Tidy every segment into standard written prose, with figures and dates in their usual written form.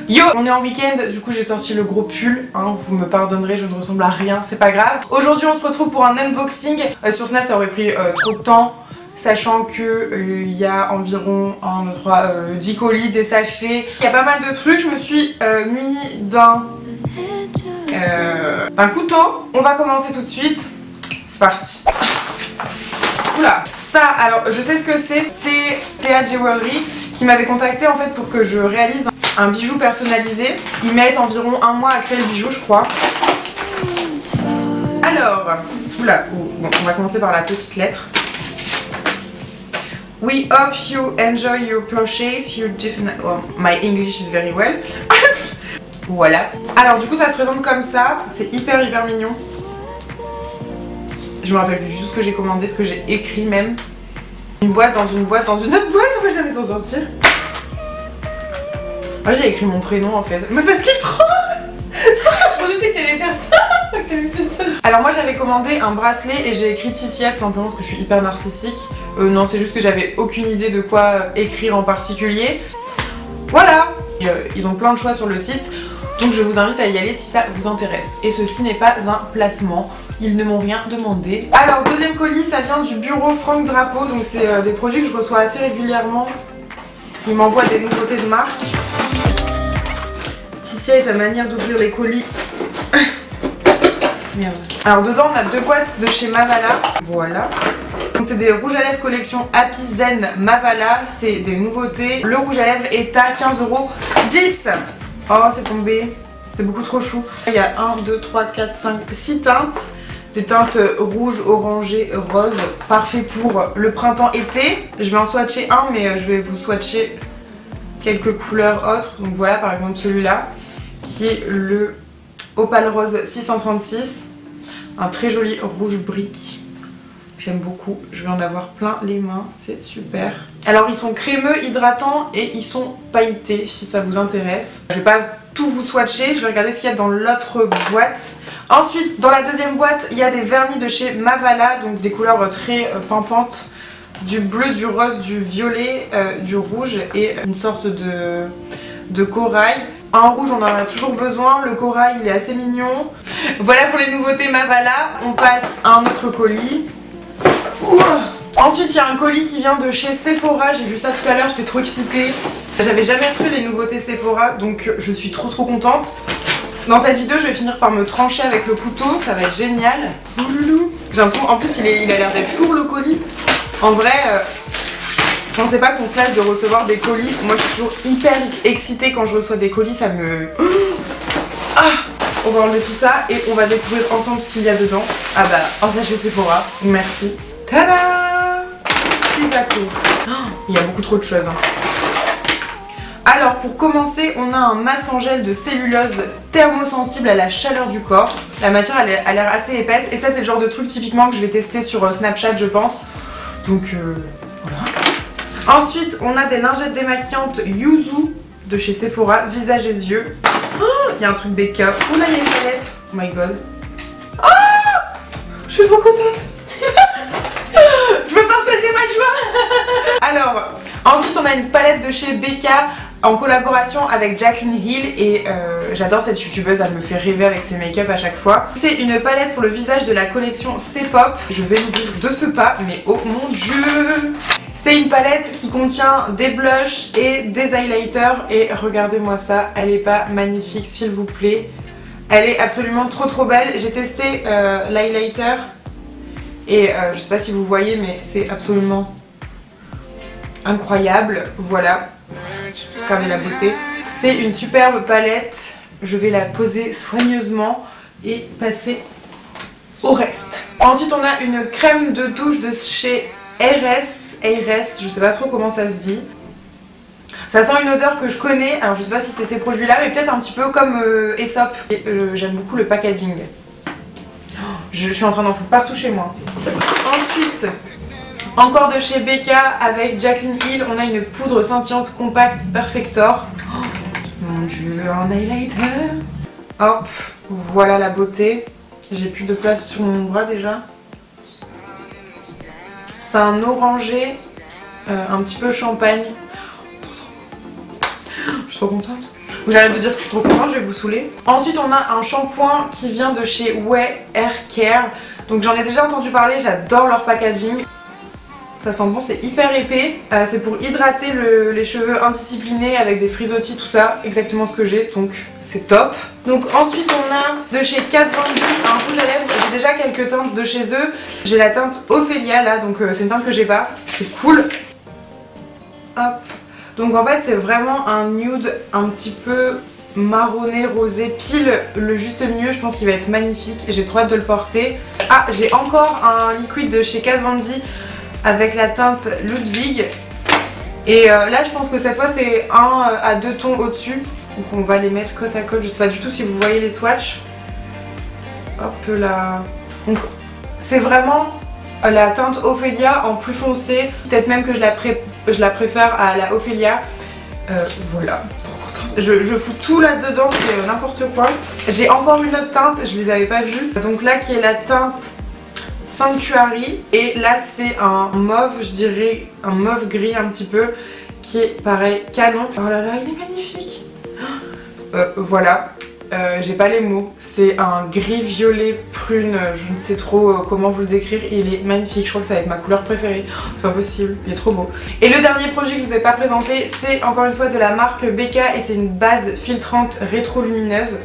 Yo, on est en week-end, du coup j'ai sorti le gros pull, hein, vous me pardonnerez, je ne ressemble à rien, c'est pas grave. Aujourd'hui on se retrouve pour un unboxing. Sur Snap ça aurait pris trop de temps, sachant que il y a environ 1, 2, 3, 10 colis, des sachets. Il y a pas mal de trucs, je me suis muni d'un couteau. On va commencer tout de suite, c'est parti. Oula, ça, alors je sais ce que c'est Théa Jewelry qui m'avait contacté en fait pour que je réalise un bijou personnalisé. Ils mettent environ 1 mois à créer le bijou je crois. Alors, oula, bon, on va commencer par la petite lettre. We hope you enjoy your purchase, your different... Oh, my English is very well. Voilà. Alors du coup ça se présente comme ça, c'est hyper mignon. Je me rappelle plus du tout ce que j'ai commandé, ce que j'ai écrit même. Une boîte dans une boîte dans une autre boîte, on va jamais s'en sortir. Moi j'ai écrit mon prénom en fait. Mais parce qu'il trop. Je me doutais que t'allais faire ça. Alors moi j'avais commandé un bracelet et j'ai écrit Ticia tout simplement parce que je suis hyper narcissique. Non c'est juste que j'avais aucune idée de quoi écrire en particulier. Voilà. Ils ont plein de choix sur le site. Donc je vous invite à y aller si ça vous intéresse. Et ceci n'est pas un placement, ils ne m'ont rien demandé. Alors deuxième colis, ça vient du bureau Franck Drapeau. Donc c'est des produits que je reçois assez régulièrement. Ils m'envoient des nouveautés de marque. Ticia et sa manière d'ouvrir les colis. Merde. Alors dedans on a 2 boîtes de chez Mavala. Voilà. Donc c'est des rouges à lèvres collection Happy Zen Mavala. C'est des nouveautés. Le rouge à lèvres est à 15,10 €. Oh c'est tombé, c'était beaucoup trop chou. Il y a 1, 2, 3, 4, 5, 6 teintes. Des teintes rouge, orangé, rose. Parfait pour le printemps-été. Je vais en swatcher un mais je vais vous swatcher quelques couleurs autres. Donc voilà par exemple celui-là qui est le Opal Rose 636. Un très joli rouge brique. J'aime beaucoup, je vais en avoir plein les mains, c'est super. Alors ils sont crémeux, hydratants et ils sont pailletés si ça vous intéresse. Je vais pas tout vous swatcher, je vais regarder ce qu'il y a dans l'autre boîte. Ensuite dans la deuxième boîte il y a des vernis de chez Mavala, donc des couleurs très pimpantes. Du bleu, du rose, du violet, du rouge et une sorte de corail. En rouge on en a toujours besoin, le corail il est assez mignon. Voilà pour les nouveautés Mavala, on passe à un autre colis. Ensuite il y a un colis qui vient de chez Sephora, j'ai vu ça tout à l'heure, j'étais trop excitée. J'avais jamais reçu les nouveautés Sephora donc je suis trop contente. Dans cette vidéo je vais finir par me trancher avec le couteau, ça va être génial. J'ai l'impression, en plus il a l'air d'être lourd le colis. En vrai, je pensais pas qu'on se lasse de recevoir des colis. Moi je suis toujours hyper excitée quand je reçois des colis, ça me... On va enlever tout ça et on va découvrir ensemble ce qu'il y a dedans. Ah bah, un sachet Sephora, merci. Tada! Il y a beaucoup trop de choses. Alors pour commencer, on a un masque en gel de cellulose thermosensible à la chaleur du corps. La matière elle a l'air assez épaisse et ça c'est le genre de truc typiquement que je vais tester sur Snapchat je pense. Donc voilà. Ensuite on a des lingettes démaquillantes Yuzu de chez Sephora, visage et yeux. Il y a un truc BK. Oula, il y a une palette. Oh my god. Ah, je suis trop contente. Je veux partager ma joie. Alors, ensuite on a une palette de chez BK en collaboration avec Jaclyn Hill et j'adore cette youtubeuse, elle me fait rêver avec ses make-up à chaque fois. C'est une palette pour le visage de la collection C-Pop. Je vais l'ouvrir de ce pas, mais oh mon dieu. C'est une palette qui contient des blushs et des highlighters et regardez-moi ça, elle est pas magnifique s'il vous plaît. Elle est absolument trop belle. J'ai testé l'highlighter et je sais pas si vous voyez mais c'est absolument incroyable. Voilà, regardez la beauté. C'est une superbe palette, je vais la poser soigneusement et passer au reste. Ensuite on a une crème de douche de chez Airess, je sais pas trop comment ça se dit. Ça sent une odeur que je connais, alors je sais pas si c'est ces produits là mais peut-être un petit peu comme Aesop. J'aime beaucoup le packaging. Je suis en train d'en foutre partout chez moi. Ensuite, encore de chez BK avec Jaclyn Hill, on a une poudre scintillante compacte Perfector. Oh, mon dieu, un highlighter. Hop, voilà la beauté. J'ai plus de place sur mon bras déjà. C'est un orangé, un petit peu champagne. Je suis trop contente. Ou j'arrête de dire que je suis trop contente, je vais vous saouler. Ensuite on a un shampoing qui vient de chez Way Hair Care. Donc j'en ai déjà entendu parler, j'adore leur packaging. Ça sent bon, c'est hyper épais. C'est pour hydrater les cheveux indisciplinés avec des frisottis, tout ça. Exactement ce que j'ai, donc c'est top. Donc ensuite on a de chez Kat Von D un rouge à lèvres. J'ai déjà quelques teintes de chez eux. J'ai la teinte Ophélia là, donc c'est une teinte que j'ai pas. C'est cool. Hop. Donc en fait c'est vraiment un nude un petit peu marronné, rosé, pile le juste milieu. Je pense qu'il va être magnifique. J'ai trop hâte de le porter. Ah, j'ai encore un liquide de chez Kat Von D avec la teinte Ludwig. Et là je pense que cette fois c'est 1 à 2 tons au-dessus. Donc on va les mettre côte à côte. Je sais pas du tout si vous voyez les swatchs. Hop là. Donc c'est vraiment la teinte Ophélia en plus foncé. Peut-être même que je la préfère à la Ophélia. Voilà. Je fous tout là-dedans, c'est n'importe quoi. J'ai encore une autre teinte, je les avais pas vues. Donc là qui est la teinte Sanctuary, et là c'est un mauve, je dirais un mauve gris un petit peu, qui est pareil canon. Oh là là, il est magnifique. Voilà, j'ai pas les mots, c'est un gris violet prune, je ne sais trop comment vous le décrire. Il est magnifique, je crois que ça va être ma couleur préférée, c'est pas possible, il est trop beau. Et le dernier produit que je vous ai pas présenté, c'est encore une fois de la marque Becca, et c'est une base filtrante rétro-lumineuse.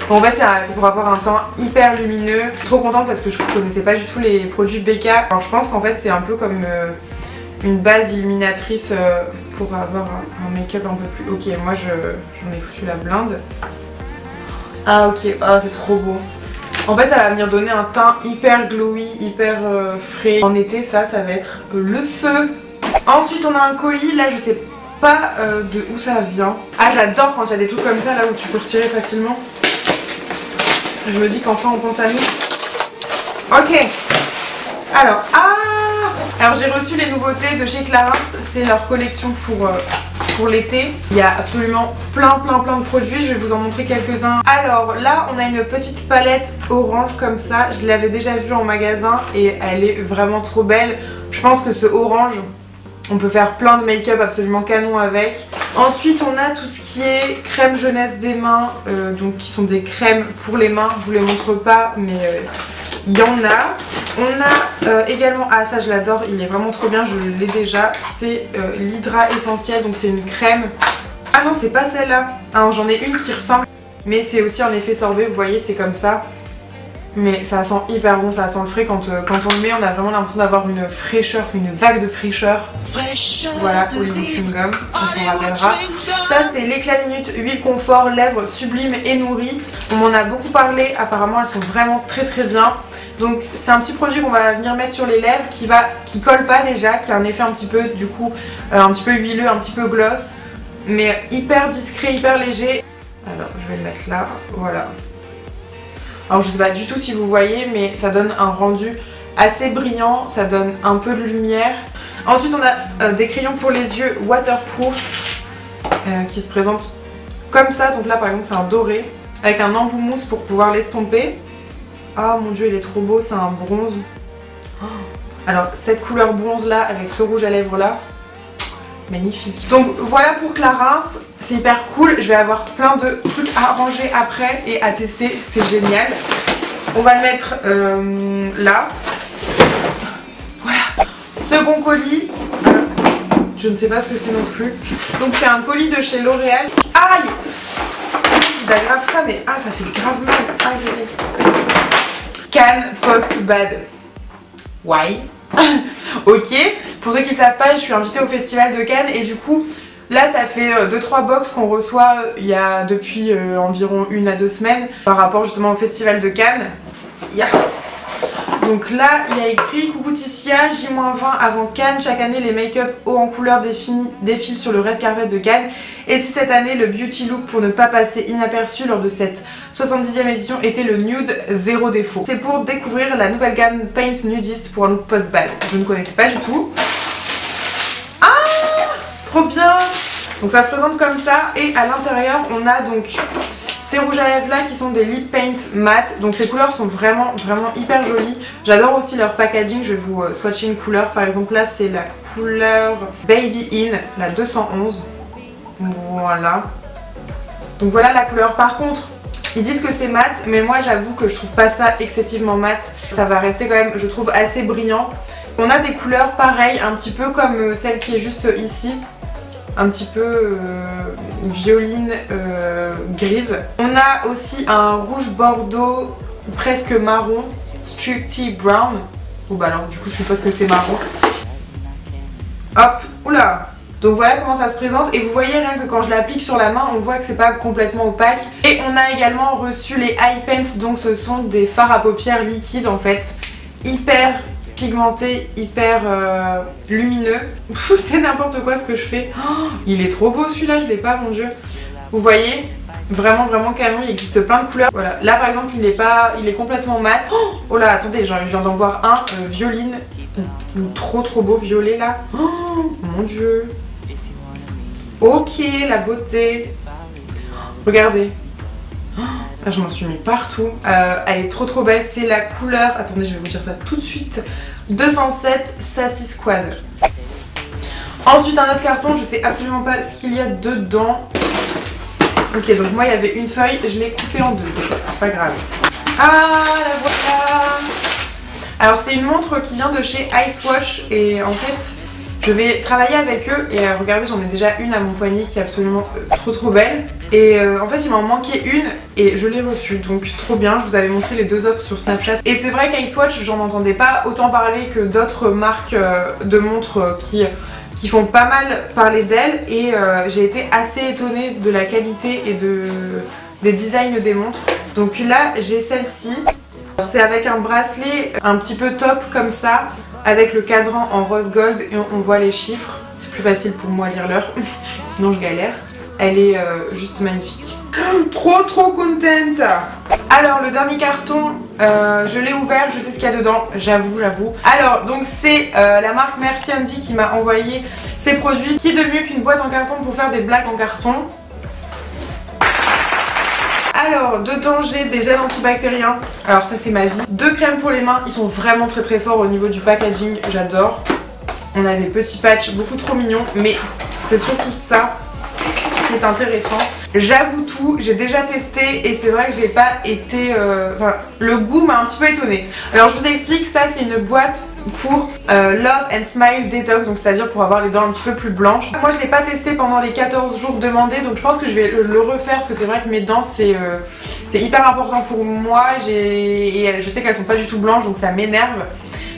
Bon, en fait c'est pour avoir un teint hyper lumineux. Je suis trop contente parce que je connaissais pas du tout les produits Becca. Alors je pense qu'en fait c'est un peu comme une base illuminatrice pour avoir un make-up un peu plus... Ok, moi j'en ai foutu la blinde. Ah ok, ah c'est trop beau. En fait ça va venir donner un teint hyper glowy, hyper frais. En été ça va être le feu. Ensuite on a un colis, là je sais pas de où ça vient. Ah j'adore quand il y a des trucs comme ça là où tu peux retirer facilement. Je me dis qu'enfin on pense à nous. Ok. Alors j'ai reçu les nouveautés de chez Clarins. C'est leur collection pour l'été. Il y a absolument plein de produits. Je vais vous en montrer quelques-uns. Alors là on a une petite palette orange comme ça. Je l'avais déjà vue en magasin et elle est vraiment trop belle. Je pense que ce orange, on peut faire plein de make-up absolument canon avec. Ensuite on a tout ce qui est crème jeunesse des mains, donc qui sont des crèmes pour les mains. Je vous les montre pas mais il y en a. On a également, ah ça je l'adore, il est vraiment trop bien, je l'ai déjà. C'est l'Hydra Essentiel, donc c'est une crème. Ah non c'est pas celle-là, j'en ai une qui ressemble. Mais c'est aussi en effet sorbet, vous voyez c'est comme ça. Mais ça sent hyper bon, ça sent le frais quand on le met, on a vraiment l'impression d'avoir une fraîcheur, une vague de fraîcheur. Voilà, Hollywood Chewing Gum, on s'en rappellera. Ça c'est l'éclat minute, huile confort, lèvres sublimes et nourries. On m'en a beaucoup parlé, apparemment elles sont vraiment très bien. Donc c'est un petit produit qu'on va venir mettre sur les lèvres qui colle pas déjà, qui a un effet un petit peu du coup, un petit peu huileux, un petit peu gloss. Mais hyper discret, hyper léger. Alors je vais le mettre là, voilà. Alors je sais pas du tout si vous voyez mais ça donne un rendu assez brillant, ça donne un peu de lumière. Ensuite on a des crayons pour les yeux waterproof qui se présentent comme ça. Donc là par exemple c'est un doré avec un embout mousse pour pouvoir l'estomper. Ah mon dieu il est trop beau, c'est un bronze. Alors cette couleur bronze là avec ce rouge à lèvres là, magnifique. Donc voilà pour Clarins, c'est hyper cool. Je vais avoir plein de trucs à ranger après et à tester, c'est génial. On va le mettre là. Voilà. Second colis, je ne sais pas ce que c'est non plus. Donc c'est un colis de chez L'Oréal. Aïe, ils aggravent ça mais ça fait grave mal. Aïe. Cannes Post-Bad. Why? Ok, pour ceux qui ne savent pas, je suis invitée au festival de Cannes et du coup là ça fait 2-3 box qu'on reçoit il y a depuis environ 1 à 2 semaines par rapport justement au festival de Cannes. Donc là il y a écrit: coucou Ticia, J-20 avant Cannes, chaque année les make-up haut en couleur défilent sur le red carpet de Cannes. Et si cette année le beauty look pour ne pas passer inaperçu lors de cette 70e édition était le nude zéro défaut. C'est pour découvrir la nouvelle gamme Paint Nudiste pour un look post-bad. Je ne connaissais pas du tout. Ah, trop bien. Donc ça se présente comme ça et à l'intérieur on a donc ces rouges à lèvres là qui sont des lip paint mat. Donc les couleurs sont vraiment hyper jolies. J'adore aussi leur packaging, je vais vous swatcher une couleur. Par exemple là c'est la couleur Baby In, la 211. Voilà. Donc voilà la couleur. Par contre, ils disent que c'est mat, mais moi j'avoue que je trouve pas ça excessivement mat. Ça va rester quand même, je trouve, assez brillant. On a des couleurs pareilles, un petit peu comme celle qui est juste ici. Un petit peu violine grise. On a aussi un rouge bordeaux presque marron, Stripty Brown. Bon bah alors du coup je suppose que c'est marron. Hop, oula. Donc voilà comment ça se présente et vous voyez rien que quand je l'applique sur la main on voit que c'est pas complètement opaque. Et on a également reçu les Eye Paints, donc ce sont des fards à paupières liquides en fait, hyper pigmenté, hyper lumineux. C'est n'importe quoi ce que je fais. Oh, il est trop beau celui-là, je l'ai pas, mon dieu. Vous voyez, vraiment canon, il existe plein de couleurs. Voilà, là par exemple il est complètement mat. Oh là, attendez, je viens d'en voir un violine, trop beau violet là. Oh mon dieu. Ok, la beauté. Regardez. Ah, je m'en suis mis partout. Elle est trop belle. C'est la couleur. Attendez, je vais vous dire ça tout de suite. 207 Sassy Squad. Ensuite, un autre carton. Je sais absolument pas ce qu'il y a dedans. Ok, donc moi, il y avait une feuille. Je l'ai coupée en deux. C'est pas grave. Ah, la voilà. Alors, c'est une montre qui vient de chez Icewatch. Et en fait, je vais travailler avec eux. Et regardez, j'en ai déjà une à mon poignet qui est absolument trop belle. Et en fait il m'en manquait une et je l'ai reçue, donc trop bien. Je vous avais montré les deux autres sur Snapchat. Et c'est vrai qu'Icewatch, j'en entendais pas autant parler que d'autres marques de montres qui font pas mal parler d'elles. Et j'ai été assez étonnée de la qualité et des designs des montres. Donc là j'ai celle-ci. C'est avec un bracelet un petit peu top comme ça, avec le cadran en rose gold et on voit les chiffres. C'est plus facile pour moi à lire l'heure, sinon je galère. Elle est juste magnifique. Trop content. Alors le dernier carton, je l'ai ouvert, je sais ce qu'il y a dedans, j'avoue. Alors donc c'est la marque Merci Andy qui m'a envoyé ces produits. Qui de mieux qu'une boîte en carton pour faire des blagues en carton? Alors dedans j'ai des gels antibactériens. Alors ça c'est ma vie. 2 crèmes pour les mains, ils sont vraiment très forts au niveau du packaging, j'adore. On a des petits patchs beaucoup trop mignons, mais c'est surtout ça qui est intéressant. J'avoue tout, j'ai déjà testé et c'est vrai que j'ai pas été... Enfin, le goût m'a un petit peu étonnée. Alors je vous explique, ça c'est une boîte pour Love and Smile Detox, donc c'est à dire pour avoir les dents un petit peu plus blanches. Moi je l'ai pas testé pendant les 14 jours demandés, donc je pense que je vais le refaire parce que c'est vrai que mes dents c'est hyper important pour moi et je sais qu'elles sont pas du tout blanches, donc ça m'énerve.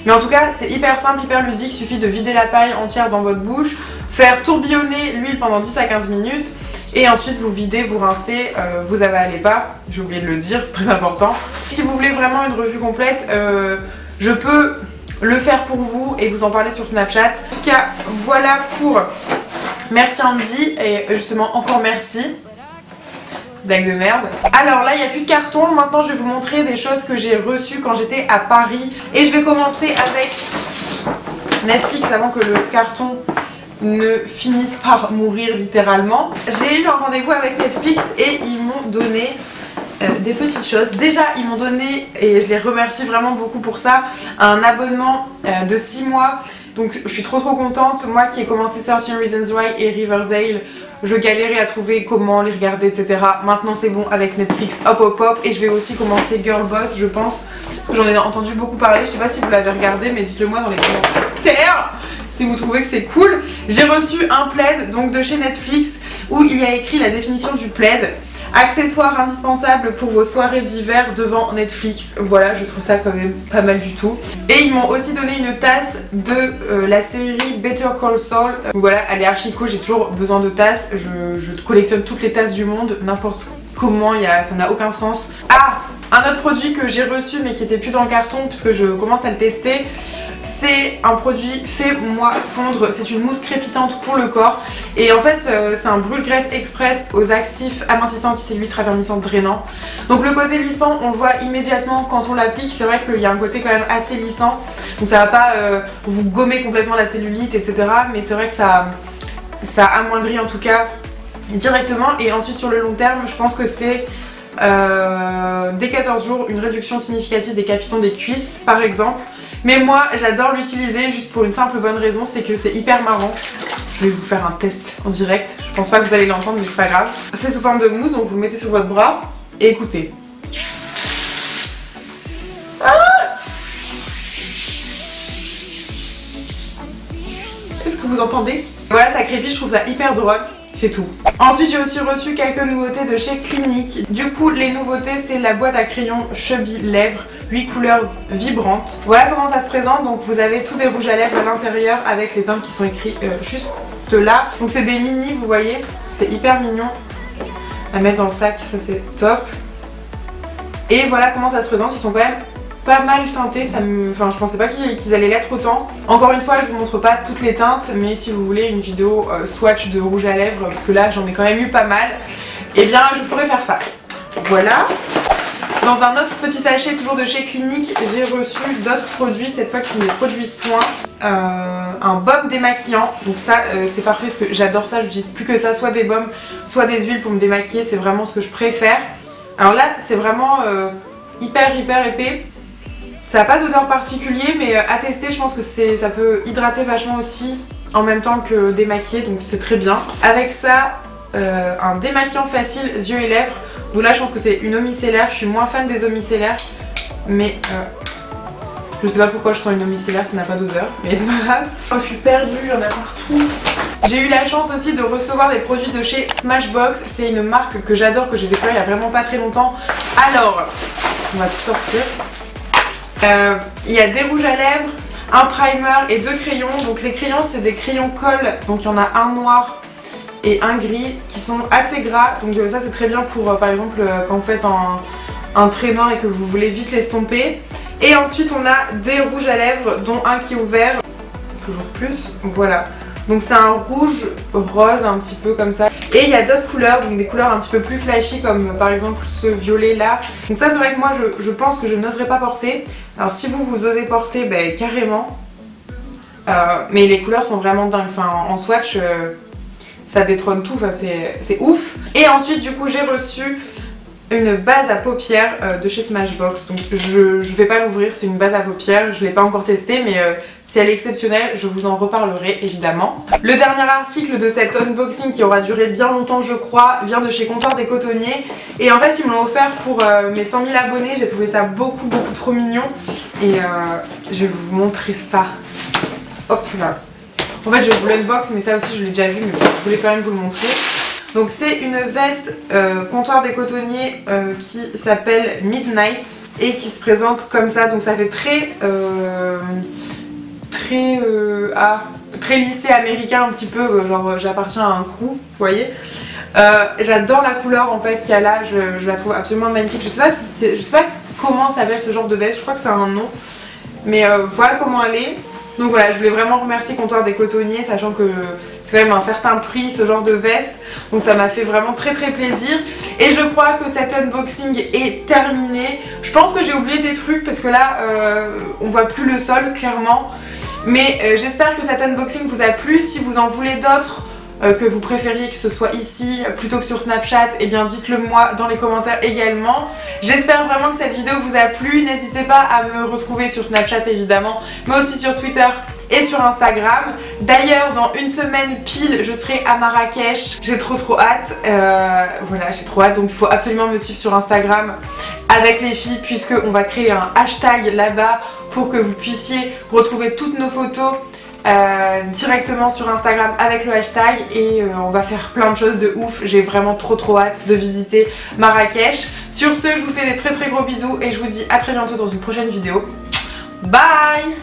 Mais en tout cas c'est hyper simple, hyper ludique, il suffit de vider la paille entière dans votre bouche, faire tourbillonner l'huile pendant 10 à 15 minutes et ensuite vous videz, vous rincez, vous avalez pas, j'ai oublié de le dire, c'est très important. Si vous voulez vraiment une revue complète, je peux le faire pour vous et vous en parler sur Snapchat. En tout cas voilà pour Merci Andy et justement encore merci. Blague de merde. Alors là il n'y a plus de carton, maintenant je vais vous montrer des choses que j'ai reçues quand j'étais à Paris. Et je vais commencer avec Netflix avant que le carton ne finisse par mourir littéralement. J'ai eu un rendez-vous avec Netflix et ils m'ont donné des petites choses. Déjà ils m'ont donné, et je les remercie vraiment beaucoup pour ça, un abonnement de 6 mois. Donc je suis trop contente. Moi qui ai commencé 13 Reasons Why et Riverdale, je galérais à trouver comment les regarder, etc. Maintenant c'est bon avec Netflix, hop. Et je vais aussi commencer Girl Boss, je pense, parce que j'en ai entendu beaucoup parler. Je sais pas si vous l'avez regardé, mais dites-le moi dans les commentaires si vous trouvez que c'est cool. J'ai reçu un plaid donc de chez Netflix où il y a écrit la définition du plaid. Accessoire indispensable pour vos soirées d'hiver devant Netflix. Voilà, je trouve ça quand même pas mal du tout. Et ils m'ont aussi donné une tasse de la série Better Call Saul. Voilà, elle est archi cool, j'ai toujours besoin de tasses. Je collectionne toutes les tasses du monde, n'importe comment, ça n'a aucun sens. Ah, un autre produit que j'ai reçu mais qui était plus dans le carton puisque je commence à le tester. C'est un produit Fais-moi fondre, c'est une mousse crépitante pour le corps. Et en fait c'est un brûle-graisse express aux actifs amincissants, anticellulites, raffermissants, drainants. Donc le côté lissant on le voit immédiatement quand on l'applique. C'est vrai qu'il y a un côté quand même assez lissant. Donc ça va pas vous gommer complètement la cellulite, etc. Mais c'est vrai que ça amoindrit en tout cas directement. Et ensuite sur le long terme je pense que c'est dès 14 jours, une réduction significative des capitons des cuisses par exemple. Mais moi j'adore l'utiliser juste pour une simple bonne raison, c'est que c'est hyper marrant. Je vais vous faire un test en direct, je pense pas que vous allez l'entendre mais c'est pas grave. C'est sous forme de mousse, donc vous le mettez sur votre bras et écoutez. Est-ce que vous entendez? Voilà, ça crépite, je trouve ça hyper drôle. C'est tout. Ensuite j'ai aussi reçu quelques nouveautés de chez Clinique. Du coup les nouveautés c'est la boîte à crayons Chubby Lèvres 8 couleurs vibrantes. Voilà comment ça se présente. Donc vous avez tous des rouges à lèvres à l'intérieur avec les teintes qui sont écrits juste là. Donc c'est des mini, vous voyez, c'est hyper mignon à mettre dans le sac, ça c'est top. Et voilà comment ça se présente, ils sont quand même pas mal teintés, enfin je pensais pas qu'ils allaient l'être autant. Encore une fois je vous montre pas toutes les teintes, mais si vous voulez une vidéo swatch de rouge à lèvres, parce que là j'en ai quand même eu pas mal, et bien je pourrais faire ça. Voilà. Dans un autre petit sachet toujours de chez Clinique, j'ai reçu d'autres produits, cette fois qui sont des produits soins. Un baume démaquillant, donc ça c'est parfait parce que j'adore ça, j'utilise plus que ça, soit des baumes, soit des huiles pour me démaquiller, c'est vraiment ce que je préfère. Alors là c'est vraiment hyper épais. Ça n'a pas d'odeur particulier mais à tester, je pense que ça peut hydrater vachement aussi en même temps que démaquiller, donc c'est très bien. Avec ça, un démaquillant facile yeux et lèvres. Donc là je pense que c'est une eau micellaire, je suis moins fan des eaux micellaires, mais je sais pas pourquoi je sens une eau micellaire, ça n'a pas d'odeur, mais c'est pas grave. Oh, je suis perdue, il y en a partout. J'ai eu la chance aussi de recevoir des produits de chez Smashbox, c'est une marque que j'adore, que j'ai découvert il y a vraiment pas très longtemps. Alors, on va tout sortir. Il y a des rouges à lèvres, un primer et 2 crayons. Donc les crayons c'est des crayons colle, donc il y en a un noir et un gris qui sont assez gras. Donc ça c'est très bien pour par exemple quand vous faites un trait noir et que vous voulez vite l'estomper. Et ensuite on a des rouges à lèvres dont un qui est ouvert, toujours plus, voilà. Donc c'est un rouge rose un petit peu comme ça. Et il y a d'autres couleurs, donc des couleurs un petit peu plus flashy comme par exemple ce violet là. Donc ça c'est vrai que moi je pense que je n'oserais pas porter. Alors si vous osez porter, ben carrément. Mais les couleurs sont vraiment dingues, enfin en swatch ça détrône tout, enfin c'est ouf. Et ensuite du coup j'ai reçu une base à paupières de chez Smashbox. Donc je vais pas l'ouvrir, c'est une base à paupières, je l'ai pas encore testée mais si elle est exceptionnelle je vous en reparlerai évidemment. Le dernier article de cet unboxing qui aura duré bien longtemps je crois vient de chez Comptoir des Cotonniers et en fait ils me l'ont offert pour mes 100 000 abonnés. J'ai trouvé ça beaucoup trop mignon et je vais vous montrer ça. Hop là. En fait je vous l'unbox mais ça aussi je l'ai déjà vu mais je voulais quand même vous le montrer. Donc c'est une veste Comptoir des Cotonniers qui s'appelle Midnight et qui se présente comme ça. Donc ça fait très lycée américain un petit peu, genre j'appartiens à un crew, vous voyez. J'adore la couleur en fait qu'il y a là, je la trouve absolument magnifique. Je sais pas comment s'appelle ce genre de veste, je crois que c'est un nom. Mais voilà comment elle est. Donc voilà, je voulais vraiment remercier Comptoir des Cotonniers, sachant que c'est quand même un certain prix ce genre de veste. Donc ça m'a fait vraiment très plaisir. Et je crois que cet unboxing est terminé. Je pense que j'ai oublié des trucs parce que là on voit plus le sol clairement. Mais j'espère que cet unboxing vous a plu. Si vous en voulez d'autres, que vous préfériez que ce soit ici plutôt que sur Snapchat, et bien dites-le moi dans les commentaires également. J'espère vraiment que cette vidéo vous a plu. N'hésitez pas à me retrouver sur Snapchat évidemment, mais aussi sur Twitter et sur Instagram. D'ailleurs dans une semaine pile je serai à Marrakech, j'ai trop hâte. Voilà, j'ai trop hâte, donc il faut absolument me suivre sur Instagram avec les filles puisque on va créer un hashtag là-bas pour que vous puissiez retrouver toutes nos photos directement sur Instagram avec le hashtag et on va faire plein de choses de ouf. J'ai vraiment trop hâte de visiter Marrakech. Sur ce, je vous fais des très gros bisous et je vous dis à très bientôt dans une prochaine vidéo. Bye!